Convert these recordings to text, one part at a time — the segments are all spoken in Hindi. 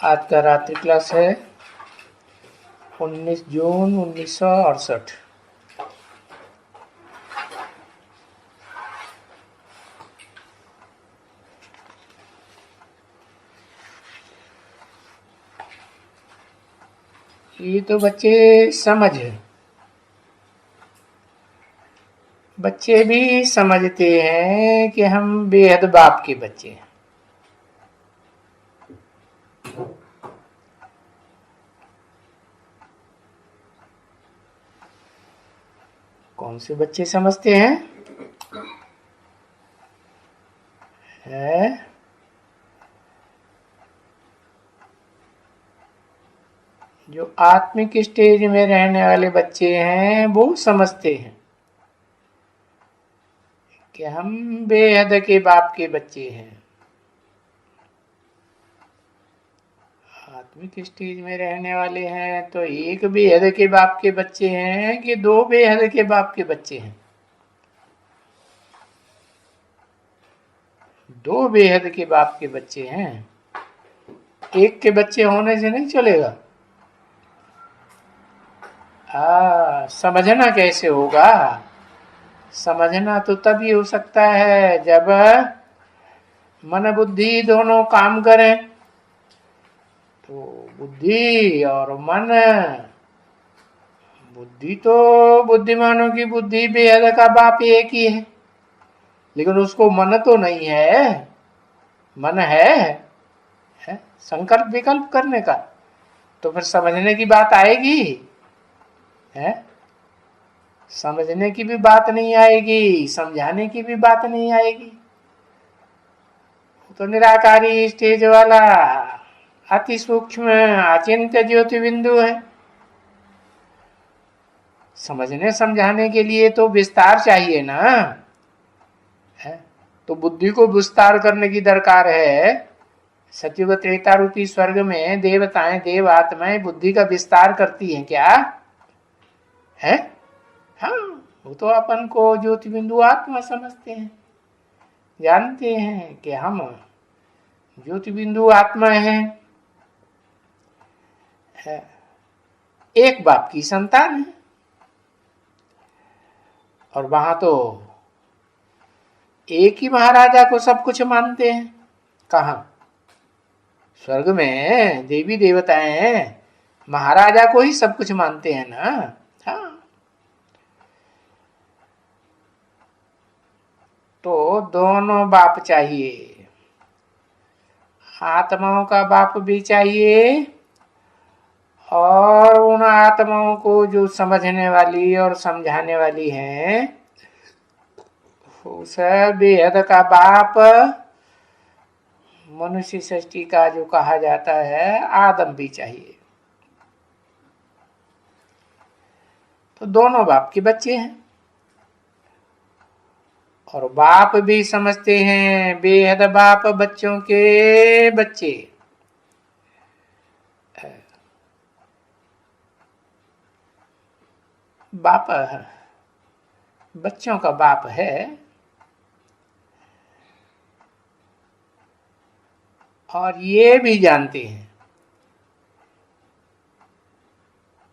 आज का रात्रि क्लास है 19 जून 1968। ये तो बच्चे समझ है, बच्चे भी समझते हैं कि हम बेहद बाप के बच्चे हैं। कौन से बच्चे समझते हैं? जो आत्मिक स्टेज में रहने वाले बच्चे हैं वो समझते हैं कि हम बेहद के बाप के बच्चे हैं। आत्मिक स्टेज में रहने वाले हैं तो एक बेहद के बाप के बच्चे हैं कि दो बेहद के बाप के बच्चे हैं? दो बेहद के बाप के बच्चे हैं। एक के बच्चे होने से नहीं चलेगा। समझना कैसे होगा? समझना तो तभी हो सकता है जब मन बुद्धि दोनों काम करें। तो बुद्धि और मन, बुद्धि तो बुद्धिमानों की बुद्धि बेहद का बाप एक ही है, लेकिन उसको मन तो नहीं है। मन है संकल्प विकल्प करने का, तो फिर समझने की बात आएगी है? समझने की भी बात नहीं आएगी, समझाने की भी बात नहीं आएगी। तो निराकारी स्टेज वाला अति सूक्ष्म अचिंत्य ज्योति बिंदु है। समझने समझाने के लिए तो विस्तार चाहिए ना है? तो बुद्धि को विस्तार करने की दरकार है। सतयुग त्रेता रूपी स्वर्ग में देवताएं देव आत्माएं बुद्धि का विस्तार करती हैं क्या है? हाँ, वो तो अपन को ज्योति बिंदु आत्मा समझते हैं, जानते हैं कि हम ज्योति बिंदु आत्मा हैं, एक बाप की संतान है। और वहां तो एक ही महाराजा को सब कुछ मानते हैं। कहा? स्वर्ग में देवी देवताएं महाराजा को ही सब कुछ मानते हैं ना। हाँ, तो दोनों बाप चाहिए। आत्माओं का बाप भी चाहिए और उन आत्माओं को जो समझने वाली और समझाने वाली हैं उस बेहद का बाप मनुष्य सृष्टि का जो कहा जाता है आदम भी चाहिए। तो दोनों बाप के बच्चे हैं और बाप भी समझते हैं बेहद बाप बच्चों के बच्चे। बाप बच्चों का बाप है और ये भी जानते हैं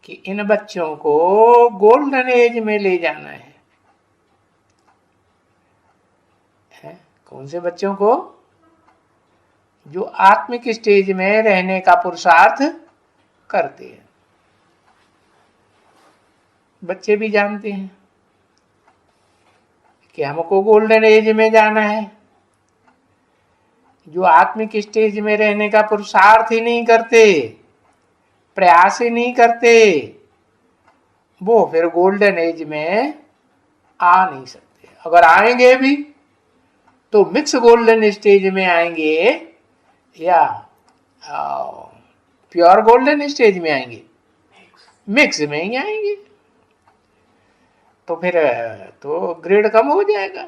कि इन बच्चों को गोल्डन एज में ले जाना है। कौन से बच्चों को? जो आत्मिक स्टेज में रहने का पुरुषार्थ करते हैं। बच्चे भी जानते हैं कि हमको गोल्डन एज में जाना है। जो आत्मिक स्टेज में रहने का पुरुषार्थ ही नहीं करते, प्रयास ही नहीं करते, वो फिर गोल्डन एज में आ नहीं सकते। अगर आएंगे भी तो मिक्स गोल्डन स्टेज में आएंगे या प्योर गोल्डन स्टेज में आएंगे? मिक्स में ही आएंगे। तो फिर तो ग्रेड कम हो जाएगा।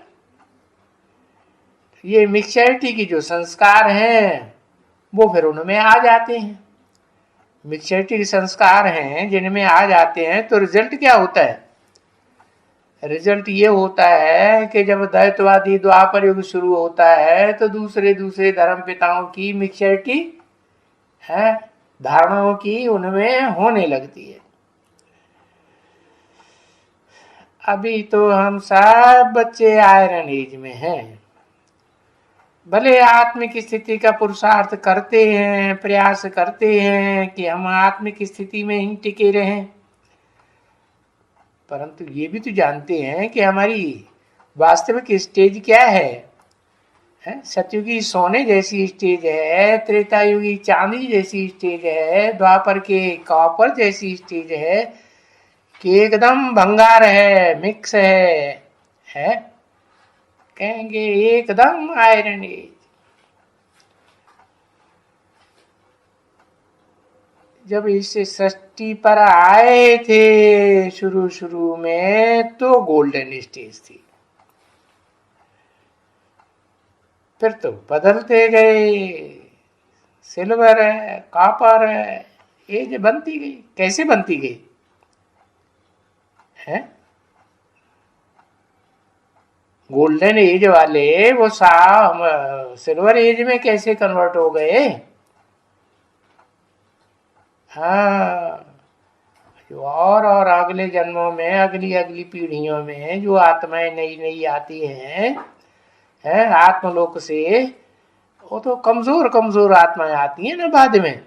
ये मिक्सचरिटी की जो संस्कार हैं वो फिर उनमें आ जाते हैं। मिक्सचरिटी के संस्कार हैं जिनमें आ जाते हैं तो रिजल्ट क्या होता है? रिजल्ट ये होता है कि जब द्वैतवादी द्वापर युग शुरू होता है तो दूसरे धर्म पिताओं की मिक्सचरिटी है धारणाओं की उनमें होने लगती है। अभी तो हम सब बच्चे आयरन एज में हैं। भले आत्मिक स्थिति का पुरुषार्थ करते हैं, प्रयास करते हैं कि हम आत्मिक स्थिति में ही टिके रहें, परंतु ये भी तो जानते हैं कि हमारी वास्तविक स्टेज क्या है? सतयुगी सोने जैसी स्टेज है, त्रेतायुगी चांदी जैसी स्टेज है, द्वापर के कॉपर जैसी स्टेज है, कि एकदम भंगार है, मिक्स है? कहेंगे एकदम आयरन एज। जब इस सृष्टि पर आए थे शुरू शुरू में तो गोल्डन स्टेज थी, फिर तो बदलते गए, सिल्वर है, कॉपर है, एज बनती गई। कैसे बनती गई है? गोल्डन एज वाले वो सिल्वर एज में कैसे कन्वर्ट हो गए? हाँ, जो और अगले जन्मों में, अगली अगली पीढ़ियों में जो आत्माएं नई नई आती हैं आत्मलोक से, वो तो कमजोर कमजोर आत्माएं आती हैं ना बाद में,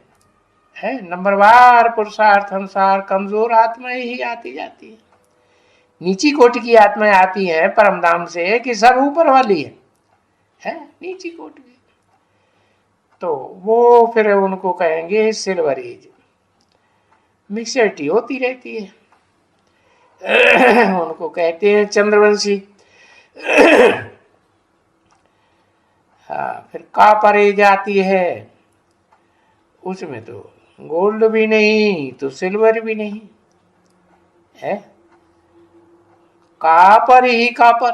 है नंबरवार पुरुषार्थ अनुसार कमजोर आत्माएं ही आती जाती है। नीची कोटि की आत्माएं आती हैं परम धाम से कि सब ऊपर वाली है नीची कोटि की, तो वो फिर उनको कहेंगे सिल्वर एज। मिक्सरिटी होती रहती है। उनको कहते हैं चंद्रवंशी। हाँ, फिर कॉपर एज आती है, उसमें तो गोल्ड भी नहीं तो सिल्वर भी नहीं है, कॉपर ही कॉपर।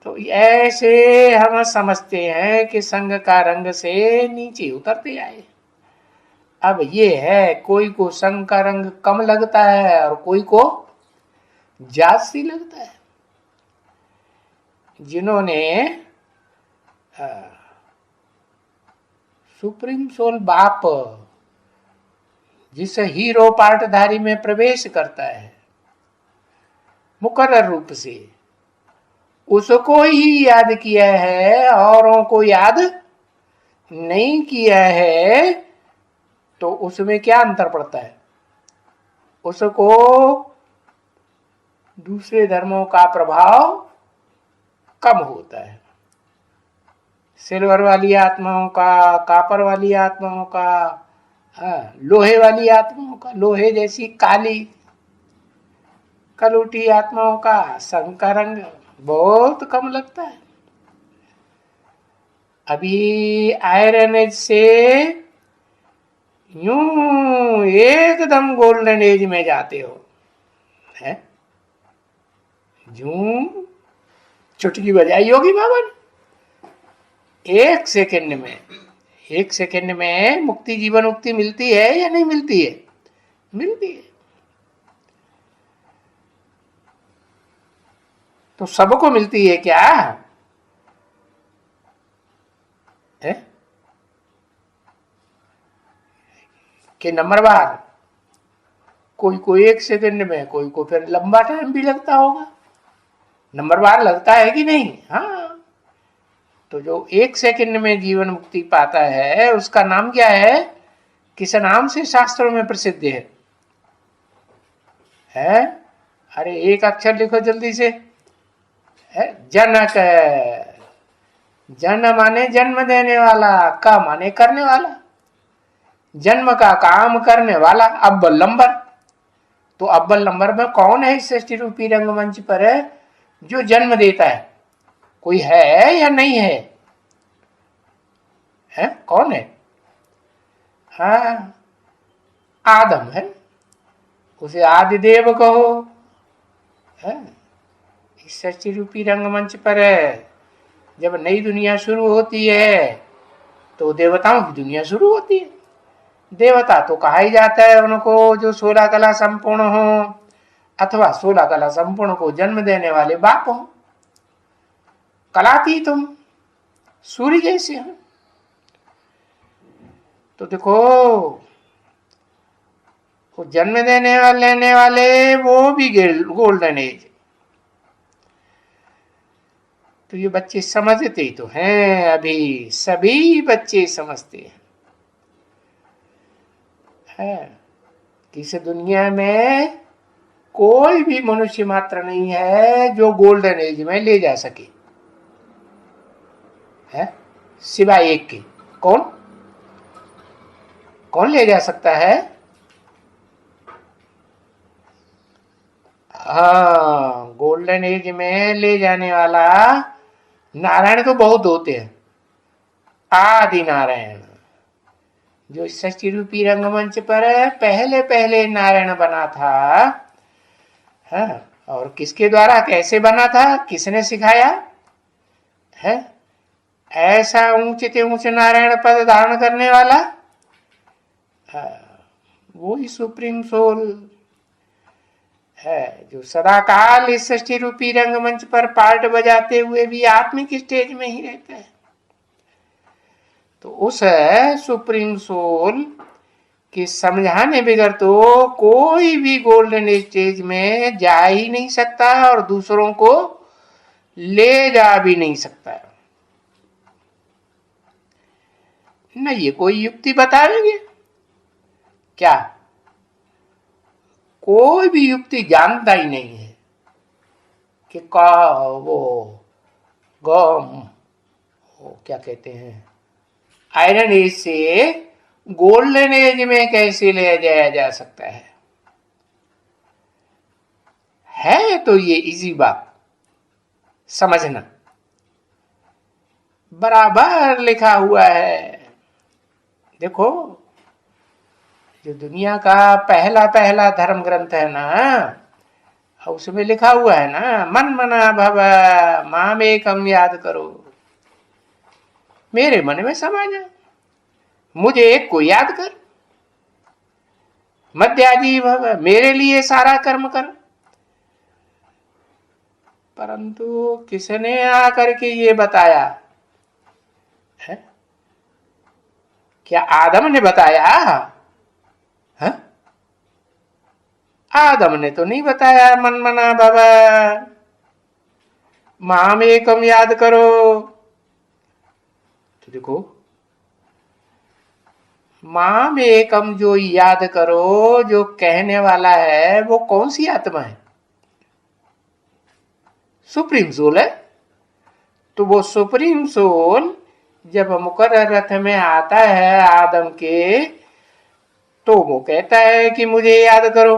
तो ऐसे हम समझते हैं कि संग का रंग से नीचे उतरते आए। अब ये है, कोई को संग का रंग कम लगता है और कोई को जास्ती लगता है। जिन्होंने सुप्रीम सोल बाप जिस हीरो पार्टधारी में प्रवेश करता है मुकर्रर रूप से, उसको ही याद किया है, औरों को याद नहीं किया है, तो उसमें क्या अंतर पड़ता है? उसको दूसरे धर्मों का प्रभाव कम होता है। सिल्वर वाली आत्माओं का, कॉपर वाली आत्माओं का, लोहे वाली आत्माओं का, लोहे जैसी काली कलूटी आत्माओं का संग का रंग बहुत कम लगता है। अभी आयरन एज से यूं एकदम गोल्डन एज में जाते हो, है जूं चुटकी बजाई होगी बाबा ने। एक सेकंड में मुक्ति, जीवन मुक्ति मिलती है या नहीं मिलती है? मिलती है। तो सबको मिलती है क्या है? कि नंबरवार कोई को एक सेकंड में, कोई को फिर लंबा टाइम भी लगता होगा। नंबरवार लगता है कि नहीं? हाँ, तो जो एक सेकंड में जीवन मुक्ति पाता है उसका नाम क्या है? किस नाम से शास्त्रों में प्रसिद्ध है? अरे एक अक्षर लिखो जल्दी से, है जनक। जन माने जन्म देने वाला, का माने करने वाला, जन्म का काम करने वाला, अव्वल नंबर। तो अव्वल नंबर में कौन है इस सृष्टि रूपी रंगमंच पर जो जन्म देता है? कोई है या नहीं है? कौन है? हाँ, आदम है, उसे आदिदेव कहो। इस सृष्टि रूपी रंगमंच पर जब नई दुनिया शुरू होती है तो देवताओं की दुनिया शुरू होती है। देवता तो कहा ही जाता है उनको जो 16 कला संपूर्ण हो, अथवा 16 कला संपूर्ण को जन्म देने वाले बाप हो। कलाती तुम सूर्य जैसे हो। तो देखो वो जन्म लेने वाले वो भी गोल्डन एज। तो ये बच्चे समझते ही तो हैं, अभी सभी बच्चे समझते हैं है कि इस दुनिया में कोई भी मनुष्य मात्र नहीं है जो गोल्डन एज में ले जा सके, है सिवाय एक के। कौन कौन ले जा सकता है? हाँ, गोल्डन एज में ले जाने वाला नारायण तो बहुत होते हैं। आदि नारायण जो षष्ठी रूपी रंगमंच पर पहले पहले नारायण बना था, है और किसके द्वारा कैसे बना था, किसने सिखाया है? ऐसा ऊंचे से ऊंचे नारायण पद धारण करने वाला वो ही सुप्रीम सोल है, जो सदा काल इस सृष्टि रूपी रंगमंच पर पार्ट बजाते हुए भी आत्मिक स्टेज में ही रहता है। तो उस सुप्रीम सोल के समझाने बगैर तो कोई भी गोल्डन स्टेज में जा ही नहीं सकता और दूसरों को ले जा भी नहीं सकता। न ये कोई युक्ति बताएंगे क्या? कोई भी युक्ति जानता ही नहीं है कि वो क्या कहते हैं, आयरन एज से गोल्डन एज में कैसे ले जाया जा सकता है तो ये इजी बात समझना। बराबर लिखा हुआ है। देखो जो दुनिया का पहला पहला धर्म ग्रंथ है ना, उसमें लिखा हुआ है ना, मन मना भव मामेकम याद करो, मेरे मन में समा जा, मुझे एक को याद कर, मध्याजी भव, मेरे लिए सारा कर्म कर। परंतु किसने आकर के ये बताया है? क्या आदम ने बताया है? आदम ने तो नहीं बताया मन मना भव माम एकम याद करो। तो देखो माम एकम जो याद करो जो कहने वाला है वो कौन सी आत्मा है? सुप्रीम सोल है। तो वो सुप्रीम सोल जब मुकर्रर रथ में आता है आदम के, तो वो कहता है कि मुझे याद करो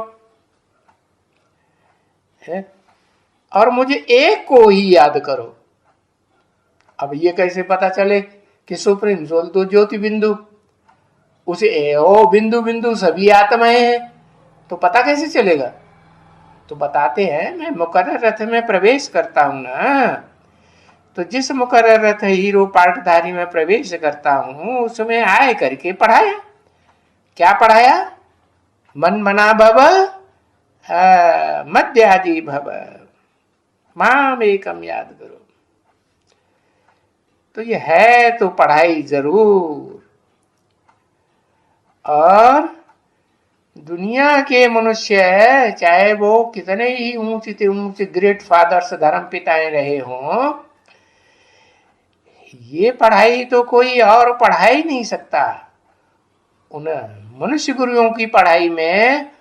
है? और मुझे एक को ही याद करो। अब ये कैसे पता चले कि सुप्रीम सोल तो ज्योति बिंदु, उसे ओ बिंदु बिंदु सभी आत्माएं हैं, तो पता कैसे चलेगा? तो बताते हैं, मैं मुकर्रर रथ में प्रवेश करता हूं ना, तो जिस मुकर्रर रथ हीरो पार्टधारी में प्रवेश करता हूं उसमें आए करके पढ़ाया। क्या पढ़ाया? मन मना भव मध्याजी भव माम एकम याद करो। तो ये है तो पढ़ाई जरूर। और दुनिया के मनुष्य चाहे वो कितने ही ऊंचे से ऊंचे ग्रेट फादर्स धर्म पिताएं रहे हों, ये पढ़ाई तो कोई और पढ़ा ही नहीं सकता उन मनुष्य गुरुओं की पढ़ाई में।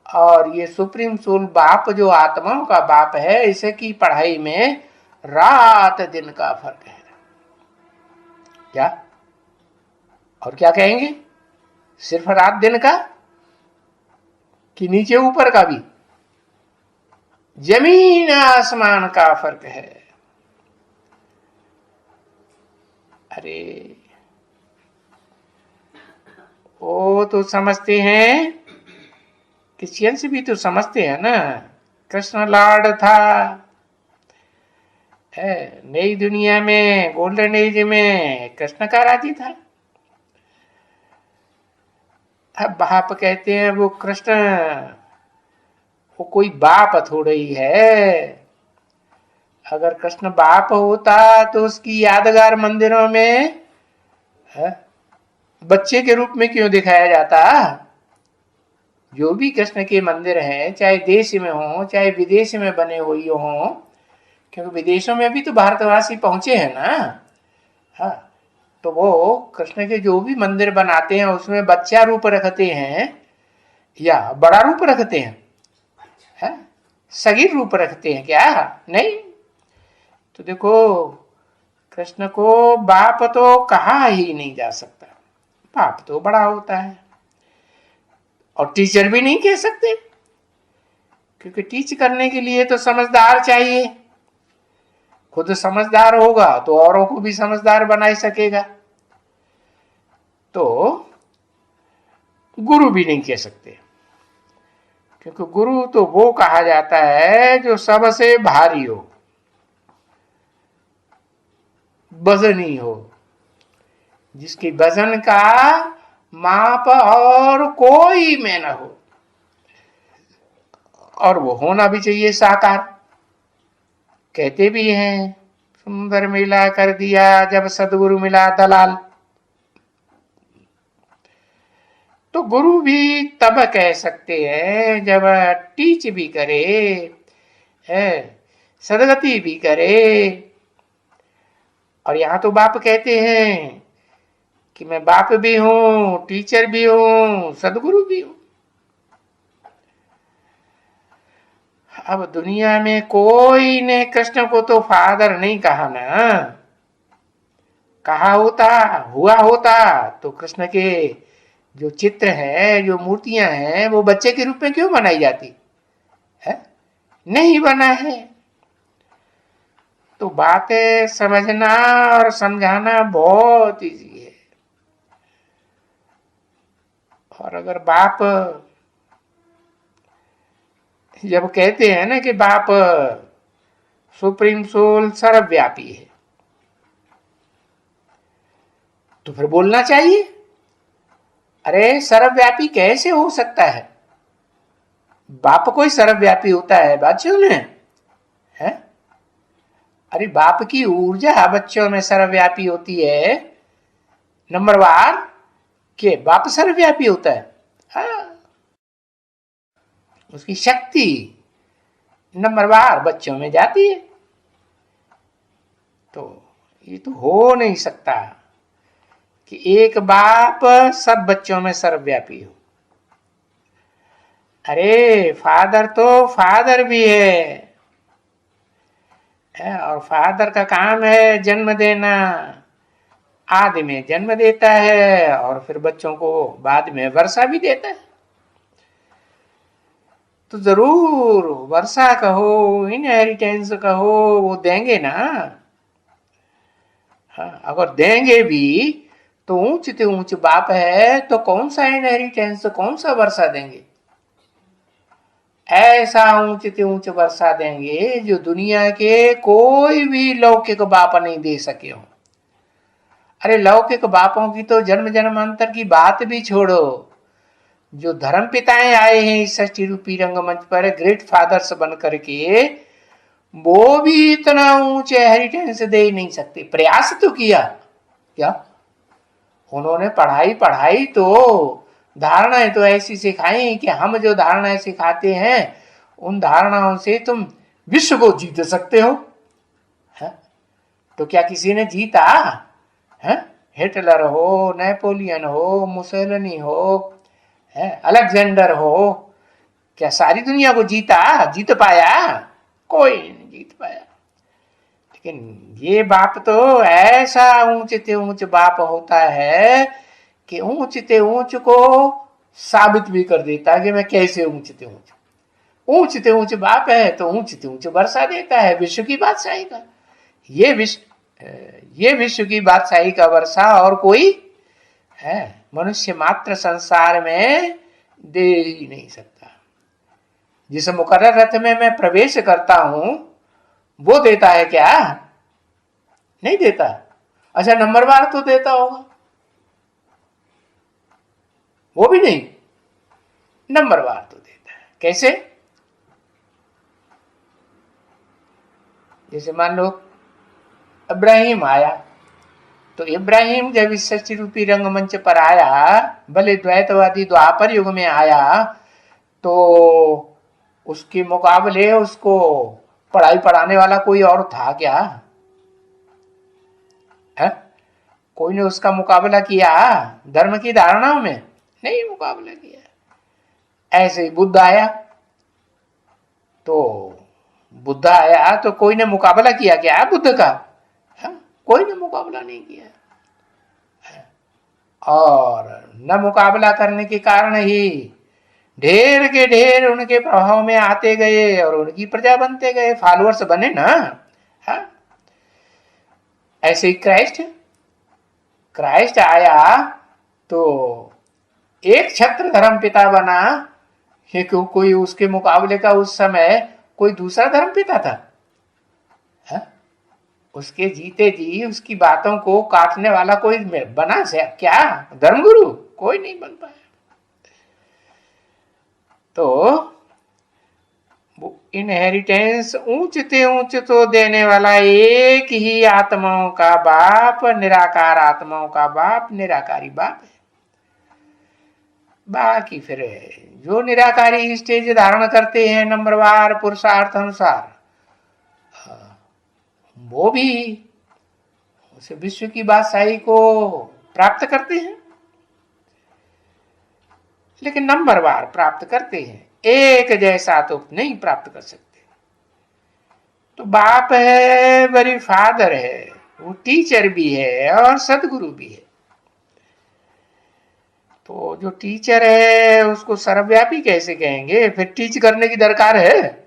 और ये सुप्रीम सोल बाप जो आत्माओं का बाप है, इसे की पढ़ाई में रात दिन का फर्क है। क्या और क्या कहेंगे? सिर्फ रात दिन का कि नीचे ऊपर का भी? जमीन आसमान का फर्क है। अरे वो तो समझते हैं, क्रिश्चियंस भी तो समझते हैं ना। कृष्ण लॉर्ड था नई दुनिया में, गोल्डन एज में कृष्ण का राज्य था। अब बाप कहते हैं वो कृष्ण, वो कोई बाप थोड़ा ही है। अगर कृष्ण बाप होता तो उसकी यादगार मंदिरों में बच्चे के रूप में क्यों दिखाया जाता? जो भी कृष्ण के मंदिर हैं, चाहे देश में हो चाहे विदेश में बने हुए हो, क्योंकि विदेशों में भी तो भारतवासी पहुंचे हैं ना। हाँ, तो वो कृष्ण के जो भी मंदिर बनाते हैं उसमें बच्चा रूप रखते हैं या बड़ा रूप रखते हैं? है? सगीर रूप रखते हैं क्या? नहीं। तो देखो, कृष्ण को बाप तो कहा ही नहीं जा सकता, बाप तो बड़ा होता है। और टीचर भी नहीं कह सकते, क्योंकि टीच करने के लिए तो समझदार चाहिए। खुद समझदार होगा तो औरों को भी समझदार बना सकेगा। तो गुरु भी नहीं कह सकते, क्योंकि गुरु तो वो कहा जाता है जो सबसे भारी हो, वजनी हो, जिसके वजन का माप और कोई में न हो, और वो होना भी चाहिए साकार। कहते भी हैं, सुंदर मिला कर दिया जब सदगुरु मिला दलाल। तो गुरु भी तब कह सकते हैं जब टीच भी करे, है, सदगति भी करे। और यहां तो बाप कहते हैं कि मैं बाप भी हूं, टीचर भी हूं, सदगुरु भी हूं। अब दुनिया में कोई ने कृष्ण को तो फादर नहीं कहा ना। कहा होता, हुआ होता तो कृष्ण के जो चित्र है, जो मूर्तियां हैं, वो बच्चे के रूप में क्यों बनाई जाती है? नहीं बना है। तो बातें समझना और समझाना बहुत इजी है। और अगर बाप जब कहते हैं ना कि बाप सुप्रीम सोल सर्वव्यापी है, तो फिर बोलना चाहिए, अरे सर्वव्यापी कैसे हो सकता है? बाप कोई सर्वव्यापी होता है बच्चों में? है? अरे बाप की ऊर्जा बच्चों में सर्वव्यापी होती है, नंबरवार के बाप सर्वव्यापी होता है। हाँ, उसकी शक्ति नंबरवार बच्चों में जाती है। तो ये तो हो नहीं सकता कि एक बाप सब बच्चों में सर्वव्यापी हो। अरे फादर तो फादर भी है, और फादर का काम है जन्म देना। आदि में जन्म देता है और फिर बच्चों को बाद में वर्षा भी देता है। तो जरूर वर्षा कहो, इनहेरिटेंस कहो, वो देंगे ना। हाँ, अगर देंगे भी तो ऊंच से ऊंच बाप है तो कौन सा इनहेरिटेंस, कौन सा वर्षा देंगे? ऐसा ऊंच से ऊंच वर्षा देंगे जो दुनिया के कोई भी लौकिक बाप नहीं दे सके हो। अरे लौकिक बापों की तो जन्म जन्मांतर की बात भी छोड़ो, जो धर्म पिताएं आए हैं इस षष्ठी रूपी रंगमंच पर ग्रेट फादर्स बन करके, वो भी इतना ऊंचे हेरिटेंस दे ही नहीं सकते। प्रयास तो किया क्या? उन्होंने पढ़ाई पढ़ाई तो धारणाएं तो ऐसी सिखाई कि हम जो धारणाएं सिखाते हैं उन धारणाओं से तुम विश्व को जीत सकते हो। है? तो क्या किसी ने जीता है? हिटलर हो, नेपोलियन हो, मुसेलिनी हो, है, अलेक्जेंडर हो, क्या सारी दुनिया को जीता? जीत पाया? कोई नहीं जीत पाया। लेकिन ये बाप तो ऐसा ऊंच ते ऊंच बाप होता है कि ऊंच ते ऊंच को साबित भी कर देता है कि मैं कैसे ऊंच ते ऊंच। ऊंच ते ऊंच बाप है तो ऊंच ते ऊंच वर्षा देता है विश्व की बादशाही का। ये विश्व की बादशाही का वर्षा और कोई है मनुष्य मात्र संसार में दे ही नहीं सकता। जिस मुकर्रर रथ में मैं प्रवेश करता हूं वो देता है क्या? नहीं देता। अच्छा नंबरवार तो देता होगा, वो भी नहीं, नंबरवार तो देता है। कैसे? जैसे मान लो इब्राहिम आया तो इब्राहिम जब इस सृष्टि रूपी रंगमंच पर आया, भले द्वैतवादी द्वापर युग में आया, तो उसके मुकाबले उसको पढ़ाई पढ़ाने वाला कोई और था क्या? है? कोई ने उसका मुकाबला किया धर्म की धारणाओं में? नहीं मुकाबला किया। ऐसे ही बुद्ध आया, तो बुद्ध आया तो कोई ने मुकाबला किया क्या बुद्ध का? है? कोई ने मुकाबला नहीं किया। और न मुकाबला करने के कारण ही ढेर के ढेर उनके प्रभाव में आते गए और उनकी प्रजा बनते गए, फॉलोअर्स बने ना। है? ऐसे ही क्राइस्ट आया तो एक छत्र धर्म पिता बना, कि कोई उसके मुकाबले का उस समय कोई दूसरा धर्म पिता था? है? उसके जीते जी उसकी बातों को काटने वाला कोई बना से क्या धर्मगुरु? कोई नहीं बन पाया। तो इनहेरिटेंस ऊंचते ऊंच तो देने वाला एक ही आत्माओं का बाप, निराकार आत्माओं का बाप, निराकारी बाप है। बाकी फिर जो निराकारी स्टेज धारण करते हैं नंबरवार पुरुषार्थ अनुसार, वो भी उस विश्व की बादशाही को प्राप्त करते हैं, लेकिन नंबरवार प्राप्त करते हैं, एक जैसा तो नहीं प्राप्त कर सकते। तो बाप है, बड़ी फादर है, वो टीचर भी है और सदगुरु भी है। तो जो टीचर है उसको सर्वव्यापी कैसे कहेंगे? फिर टीच करने की दरकार है?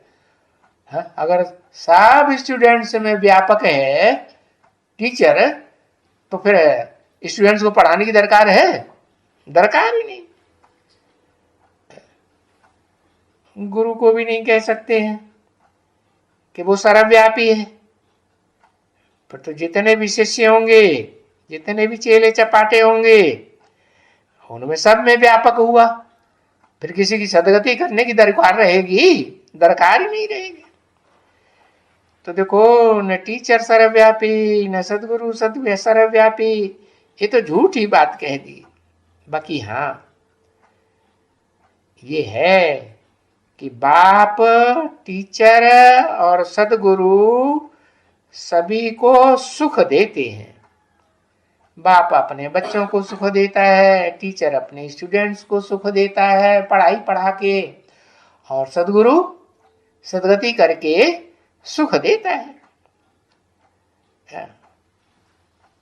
अगर सब स्टूडेंट्स में व्यापक है टीचर, तो फिर स्टूडेंट्स को पढ़ाने की दरकार है? दरकार ही नहीं। गुरु को भी नहीं कह सकते हैं कि वो सर्वव्यापी है। पर तो जितने भी शिष्य होंगे, जितने भी चेले चपाटे होंगे, उनमें सब में व्यापक हुआ, फिर किसी की सदगति करने की दरकार रहेगी? दरकार ही नहीं रहेगी। तो देखो, न टीचर सर्वव्यापी, न सदगुरु सर्वव्यापी, ये तो झूठी बात कह दी। बाकी हाँ ये है कि बाप, टीचर और सदगुरु सभी को सुख देते हैं। बाप अपने बच्चों को सुख देता है, टीचर अपने स्टूडेंट्स को सुख देता है पढ़ाई पढ़ा के, और सदगुरु सदगति करके सुख देता है।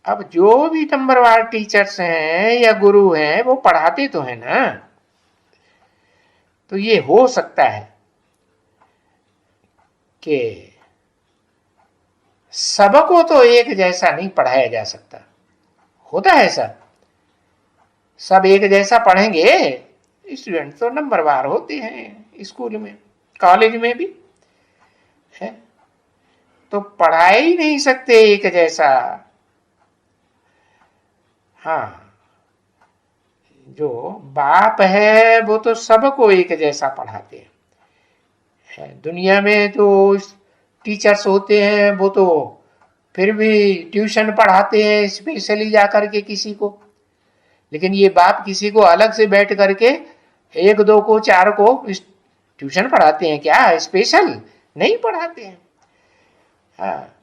अब जो भी नंबरवार टीचर्स हैं या गुरु हैं वो पढ़ाते तो है ना। तो ये हो सकता है कि सबको तो एक जैसा नहीं पढ़ाया जा सकता। होता है ऐसा? सब एक जैसा पढ़ेंगे? स्टूडेंट तो नंबरवार होते हैं स्कूल में, कॉलेज में भी है, तो पढ़ा ही नहीं सकते एक जैसा। हाँ, जो बाप है वो तो सबको एक जैसा पढ़ाते हैं। दुनिया में तो टीचर्स होते हैं वो तो फिर भी ट्यूशन पढ़ाते हैं स्पेशली जाकर के किसी को, लेकिन ये बाप किसी को अलग से बैठ करके एक दो को चार को ट्यूशन पढ़ाते हैं क्या? स्पेशल नहीं पढ़ाते हैं। हाँ,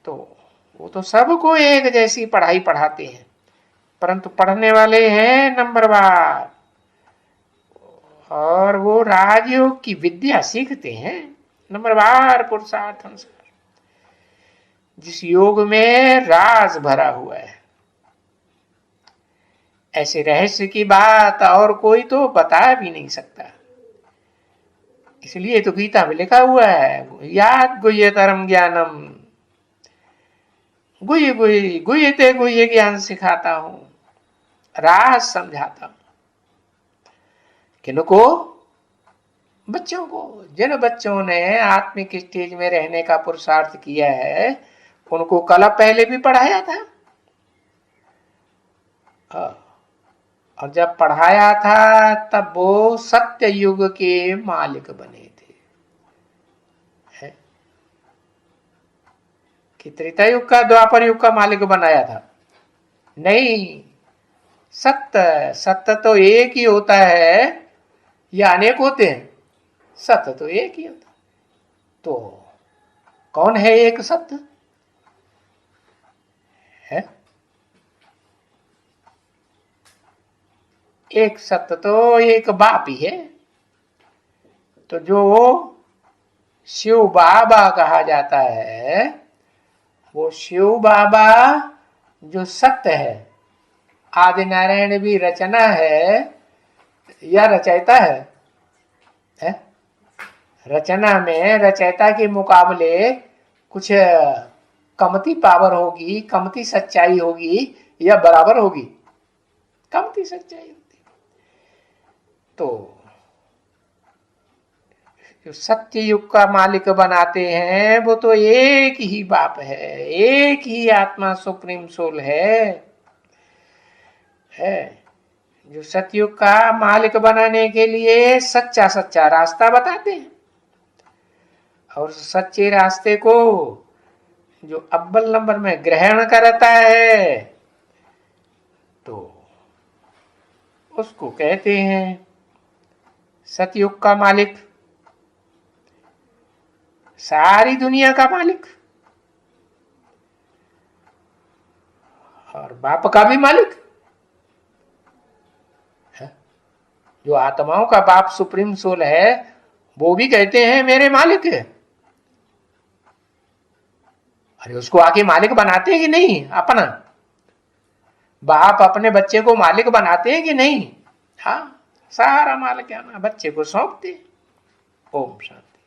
तो वो तो सबको एक जैसी पढ़ाई पढ़ाते हैं, परंतु पढ़ने वाले हैं नंबरवार, और वो राजयोग की विद्या सीखते हैं नंबरवार पुरुषार्थ अनुसार, जिस योग में राज भरा हुआ है। ऐसे रहस्य की बात और कोई तो बता भी नहीं सकता। इसलिए तो गीता में लिखा हुआ है, याद गुह्यतरम ज्ञानम, गुह्यते गुह्य ज्ञान सिखाता हूं, राज समझाता हूं। किनको? बच्चों को। जिन बच्चों ने आत्मिक स्टेज में रहने का पुरुषार्थ किया है उनको कला पहले भी पढ़ाया था, और जब पढ़ाया था तब वो सत्य युग के मालिक बने थे। है? कि त्रेता युग का, द्वापर युग का मालिक बनाया था? नहीं, सत्य सत्य तो एक ही होता है या अनेक होते हैं? सत्य तो एक ही होता है। तो कौन है एक सत्य है? एक सत्य तो एक बाप ही है। तो जो शिव बाबा कहा जाता है, वो शिव बाबा जो सत्य है, आदि नारायण भी रचना है या रचयिता है? रचना में रचयिता के मुकाबले कुछ कमती पावर होगी, कमती सच्चाई होगी या बराबर होगी? कमती सच्चाई होती। तो जो सत्य युग का मालिक बनाते हैं वो तो एक ही बाप है, एक ही आत्मा सुप्रीम सोल है। जो सतयुग का मालिक बनाने के लिए सच्चा सच्चा रास्ता बताते हैं, और सच्चे रास्ते को जो अव्वल नंबर में ग्रहण करता है तो उसको कहते हैं सतयुग का मालिक, सारी दुनिया का मालिक और बाप का भी मालिक है। जो आत्माओं का बाप सुप्रीम सोल है वो भी कहते हैं मेरे मालिक है। अरे उसको आके मालिक बनाते हैं कि नहीं? अपना बाप अपने बच्चे को मालिक बनाते हैं कि नहीं? हाँ, सारा मालिक बच्चे को सौंपते। ओम शांति।